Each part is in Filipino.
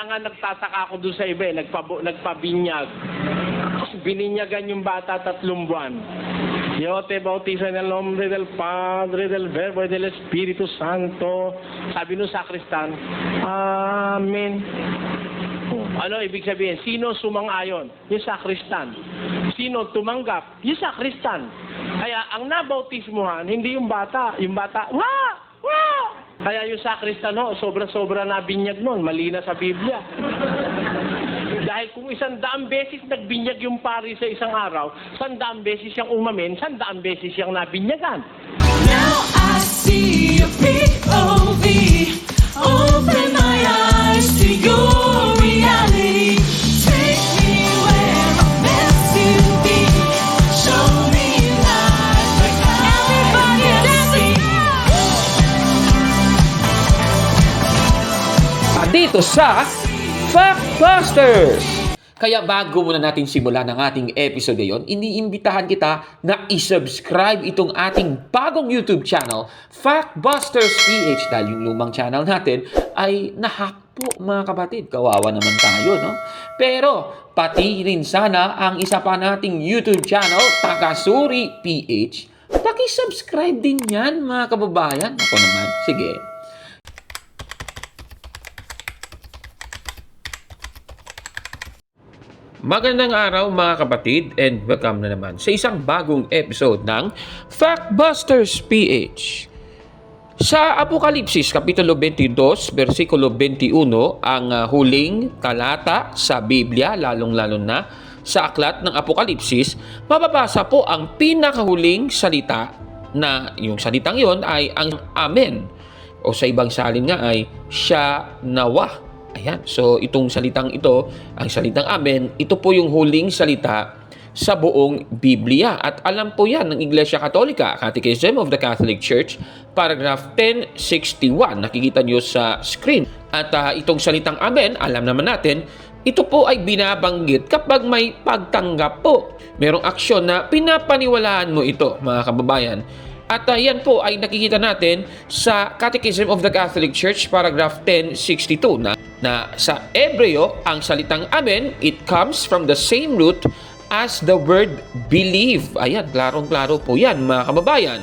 Kaya nga nagtataka ako doon sa iba eh, nagpabinyag. Bininyagan yung bata 3 buwan. Yo te bautizo en el nombre del Padre, del Verbo, y del Espíritu Santo. Sabi nung sakristan, Amen. Ano ibig sabihin? Sino sumang-ayon? Yung sakristan. Sino tumanggap? Yung sakristan. Kaya ang nabautismuhan, hindi yung bata. Yung bata, wah! Wah! Kaya yung sakristan, sobra-sobra nabinyag nun. Mali na sa Biblia. Dahil kung 100 beses nagbinyag yung pari sa isang araw, 100 beses siyang umamin, 100 beses siyang nabinyagan. Now I see a POV. Open my eyes to your reality. Take me where I'm meant to be. Show me life like everybody dancing. Dito sa Factbusters! Kaya bago muna natin simulan ang ating episode ngayon, iniimbitahan kita na isubscribe itong ating bagong YouTube channel, Factbusters PH, dahil yung lumang channel natin ay nahack po mga kapatid. Kawawa naman tayo, no? Pero pati rin sana ang isa pa nating YouTube channel, Takasuri PH, paki-subscribe din yan mga kababayan. Ako naman, sige. Magandang araw mga kapatid and welcome na naman sa isang bagong episode ng Factbusters PH. Sa Apokalipsis Kapitulo 22, versikulo 21, ang huling talata sa Biblia, lalong-lalo na sa aklat ng Apokalipsis, mababasa po ang pinakahuling salita na yung salitang yon ay ang Amen. O sa ibang salin nga ay Siya Nawa. Ayan, so itong salitang ito, ang salitang Amen, ito po yung huling salita sa buong Biblia. At alam po yan ng Iglesia Katolika, Catechism of the Catholic Church, paragraph 1061, nakikita nyo sa screen. At itong salitang Amen, alam naman natin, ito po ay binabanggit kapag may pagtanggap po. Merong aksyon na pinapaniwalaan mo ito, mga kababayan. At yan po ay nakikita natin sa Catechism of the Catholic Church, paragraph 1062, na sa Hebreo, ang salitang Amen, it comes from the same root as the word believe. Ayan, klarong-klaro po yan, mga kababayan.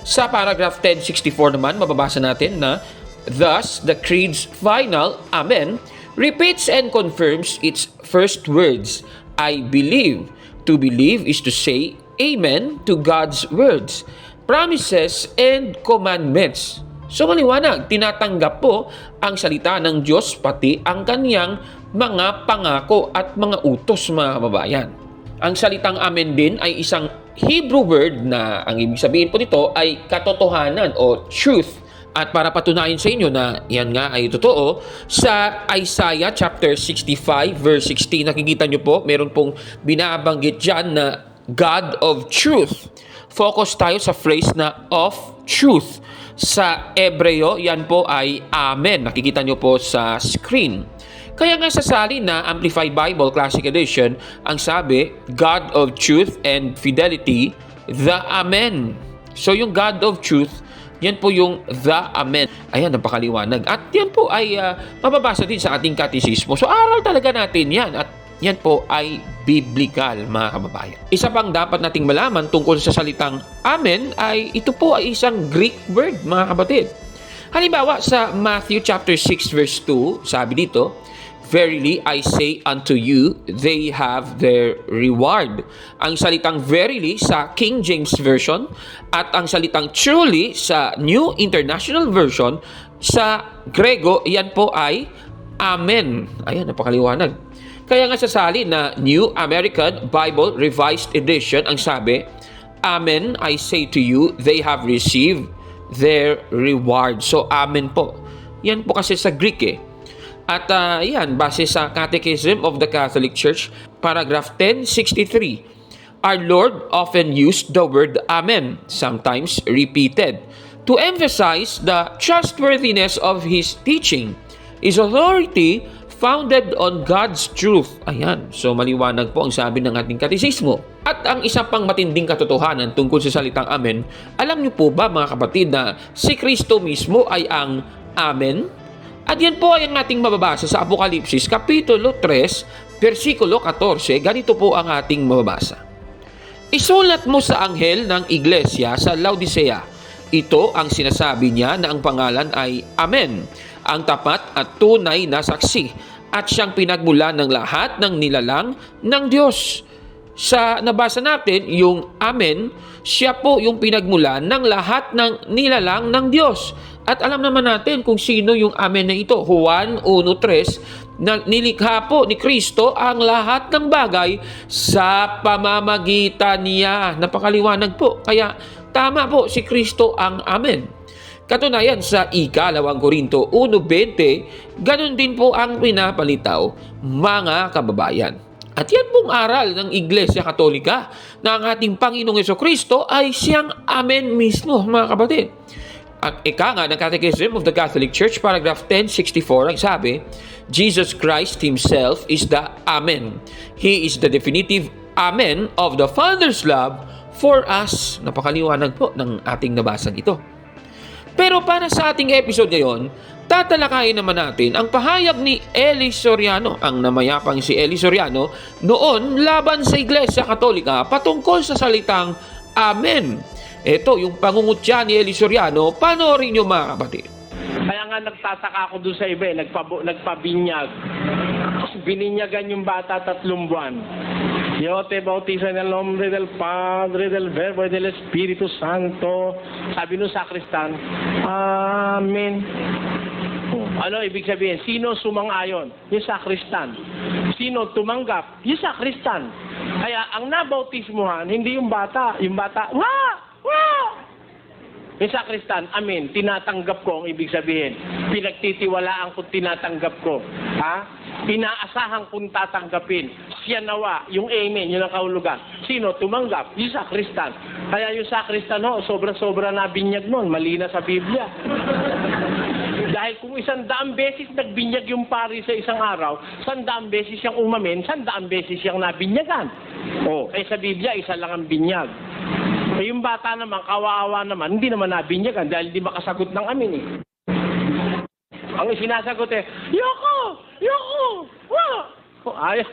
Sa paragraph 1064 naman, mababasa natin na, thus, the Creed's final Amen repeats and confirms its first words, I believe. To believe is to say Amen to God's words, promises, and commandments. So maliwanag, tinatanggap po ang salita ng Diyos pati ang kaniyang mga pangako at mga utos, mga kababayan. Ang salitang Amen din ay isang Hebrew word na ang ibig sabihin po nito ay katotohanan o truth. At para patunayan sa inyo na yan nga ay totoo, sa Isaiah chapter 65 verse 16, nakikita nyo po, meron pong binabanggit dyan na God of truth. Focus tayo sa phrase na of truth. Sa Hebreo, yan po ay Amen. Nakikita nyo po sa screen. Kaya nga sa salin na Amplified Bible Classic Edition, ang sabi, God of truth and fidelity, the Amen. So yung God of truth, yan po yung the Amen. Ayan, napakaliwanag. At yan po ay mababasa din sa ating katisismo. So aral talaga natin yan. At yan po ay biblical, mga kababayan. Isa pang dapat nating malaman tungkol sa salitang Amen ay ito po ay isang Greek word, mga kapatid. Halimbawa sa Matthew chapter 6 verse 2, sabi dito, verily I say unto you, they have their reward. Ang salitang verily sa King James Version at ang salitang truly sa New International Version, sa Grego, yan po ay Amen. Ayan, napakaliwanag. Kaya nga sa salin na New American Bible Revised Edition, ang sabi, Amen, I say to you, they have received their reward. So, Amen po. Yan po kasi sa Greek eh. At yan, base sa Catechism of the Catholic Church, paragraph 1063, our Lord often used the word Amen, sometimes repeated, to emphasize the trustworthiness of His teaching, His authority, founded on God's truth. Ayan, so maliwanag po ang sabi ng ating katisismo. At ang isa pang matinding katotohanan tungkol sa salitang Amen, alam niyo po ba mga kapatid na si Kristo mismo ay ang Amen? At yan po ay ang ating mababasa sa Apokalipsis, Kapitulo 3, versikulo 14. Ganito po ang ating mababasa. Isulat mo sa anghel ng iglesia sa Laodicea. Ito ang sinasabi niya na ang pangalan ay Amen, ang tapat at tunay na saksi, at siyang pinagmulan ng lahat ng nilalang ng Diyos. Sa nabasa natin, yung Amen, siya po yung pinagmulan ng lahat ng nilalang ng Diyos. At alam naman natin kung sino yung Amen na ito. Juan 1:3, na nilikha po ni Kristo ang lahat ng bagay sa pamamagitan niya. Napakaliwanag po. Kaya tama po, si Kristo ang Amen. Katunayan sa ika 2 Korinto 1:20, ganun din po ang pinapalitaw, mga kababayan. At yan pong aral ng Iglesia Katolika na ang ating Panginoong Jesucristo ay siyang Amen mismo, mga kapatid. At ika nga ng Catechism of the Catholic Church, paragraph 1064, ang sabi, Jesus Christ Himself is the Amen. He is the definitive Amen of the Father's love for us. Napakaliwanag po ng ating nabasang ito. Pero para sa ating episode ngayon, tatalakayin naman natin ang pahayag ni Eli Soriano, ang namayapang si Eli Soriano, noon laban sa Iglesia Katolika patungkol sa salitang Amen. Ito, yung pangungutya ni Eli Soriano, panoorin nyo mga kapatid. Kaya nga nagtataka ako doon sa iba, nagpabinyag. Bininyagan yung bata 3 buwan. Yo te bautizo en el nombre del Padre, del Verbo, y del Espíritu Santo. Sabi nung sakristan, Amen. Ano ibig sabihin? Sino sumang-ayon? Yung sakristan. Sino tumanggap? Yung sakristan. Kaya ang nabautismuhan, hindi yung bata. Yung bata, wah! Wah! Yung sakristan, amen, tinatanggap ko ang ibig sabihin. Pinagtitiwalaan ko, tinatanggap ko. Ha? Inaasahan kong tatanggapin. Siya nawa, yung amen, yung nakahulugan. Sino tumanggap? Yung sakristan. Kaya yung sakristan, sobra-sobra nabinyag nun. Mali na sa Biblia. Dahil kung 100 beses nagbinyag yung pari sa isang araw, 100 beses siyang umamin, 100 beses siyang nabinyagan. Sa Biblia, isa lang ang binyag. Yung bata naman, kawawa naman, hindi naman nabinyagan dahil hindi makasagot ng amin eh. Ang sinasagot Yoko! Yoko! Wow! Ayaw.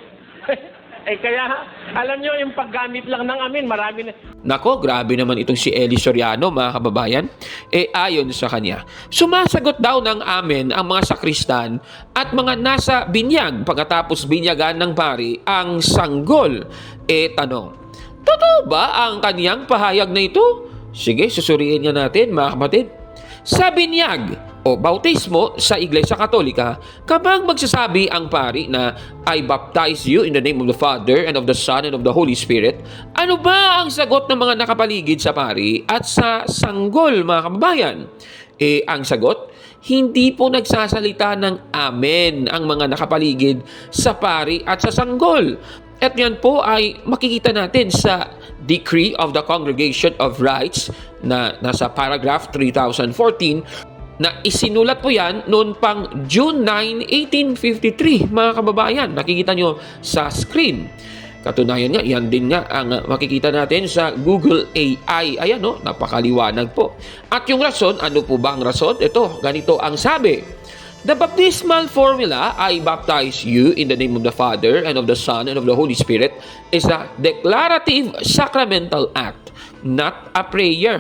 Kaya, alam nyo, yung paggamit lang ng amin, marami na. Nako, grabe naman itong si Eli Soriano, mga kababayan. Ayon sa kanya, sumasagot daw ng amen ang mga sakristan at mga nasa binyag pagkatapos binyagan ng pari ang sanggol. Tanong, totoo ba ang kaniyang pahayag na ito? Sige, susuriin nga natin, mga kapatid. Sa binyag o bautismo sa Iglesia Katolika, kapag magsasabi ang pari na I baptize you in the name of the Father and of the Son and of the Holy Spirit, ano ba ang sagot ng mga nakapaligid sa pari at sa sanggol, mga kababayan? Ang sagot, hindi po nagsasalita ng amen ang mga nakapaligid sa pari at sa sanggol. At yan po ay makikita natin sa Decree of the Congregation of Rights na nasa paragraph 3014, na isinulat po yan noon pang June 9, 1853, mga kababayan. Nakikita nyo sa screen. Katunayan nga, yan din nga ang makikita natin sa Google AI. Ayan, napakaliwanag po. At yung rason, ano po ba ang rason? Ito, ganito ang sabi. The baptismal formula, I baptize you in the name of the Father and of the Son and of the Holy Spirit, is a declarative sacramental act, not a prayer.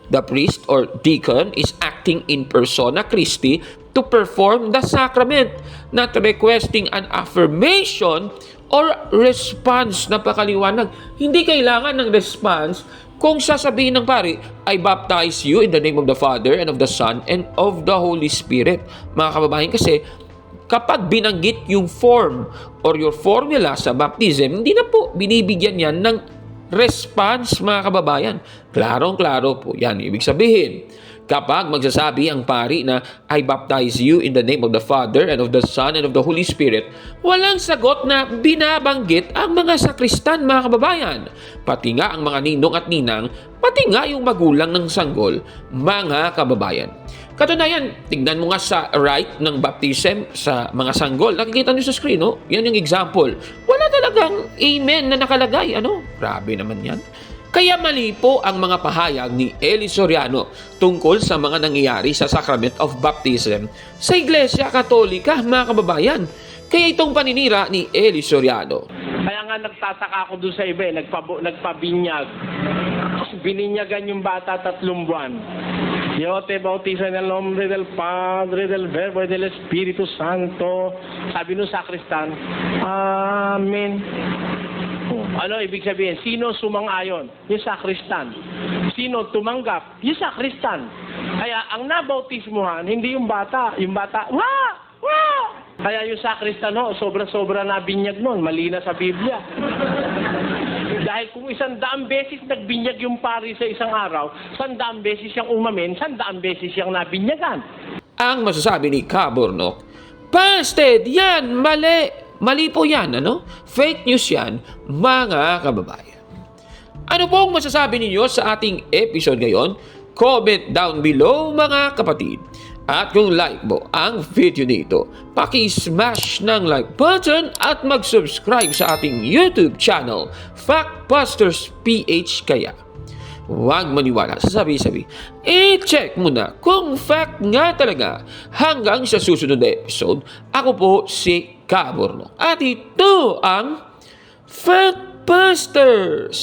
The priest or deacon is acting in persona Christi to perform the sacrament, not requesting an affirmation or response. Napakaliwanag. Hindi kailangan ng response kung sasabihin ng pari, I baptize you in the name of the Father and of the Son and of the Holy Spirit. Mga kababayan, kasi kapag binanggit yung form or your formula sa baptism, hindi na po binibigyan yan ng response, mga kababayan. Klarong-klaro po yan. Ibig sabihin, kapag magsasabi ang pari na I baptize you in the name of the Father and of the Son and of the Holy Spirit, walang sagot na binabanggit ang mga sakristan, mga kababayan. Pati nga ang mga ninong at ninang, pati nga yung magulang ng sanggol, mga kababayan. Katunayan, tignan mo nga sa rite ng baptism sa mga sanggol. Nakikita nyo sa screen, Yan yung example. Wala talagang amen na nakalagay, Grabe naman yan. Kaya mali po ang mga pahayag ni Eli Soriano tungkol sa mga nangyayari sa Sacrament of Baptism sa Iglesia Katolika, mga kababayan. Kaya itong paninira ni Eli Soriano. Kaya nga nagtataka ako doon sa iba, nagpabinyag. Bininyagan yung bata 3 buwan. Yo te bautizo en el nombre del Padre, del Verbo, y del Espíritu Santo. Sabi nung sakristan, Amen. Ano ibig sabihin? Sino sumang-ayon? Yung sakristan. Sino tumanggap? Yung sakristan. Kaya ang nabautismuhan, hindi yung bata. Yung bata, wah! Wah! Kaya yung sakristan, sobra-sobra nabinyag nun. Mali na sa Biblia. Dahil kung 100 beses nagbinyag yung pari sa isang araw, 100 beses siyang umamin, 100 beses siyang nabinyagan. Ang masasabi ni Cabornok, busted! Yan! Mali! Mali po yan, ano? Fake news yan, mga kababayan. Ano po ang masasabi ninyo sa ating episode ngayon? Comment down below, mga kapatid. At kung like mo ang video nito, paki-smash ng like button at mag-subscribe sa ating YouTube channel, Factbusters PH kaya. Huwag maniwala sa sabi-sabi. I-check mo na kung fact nga talaga. Hanggang sa susunod na episode, ako po si Cabornok. At ito ang Factbusters!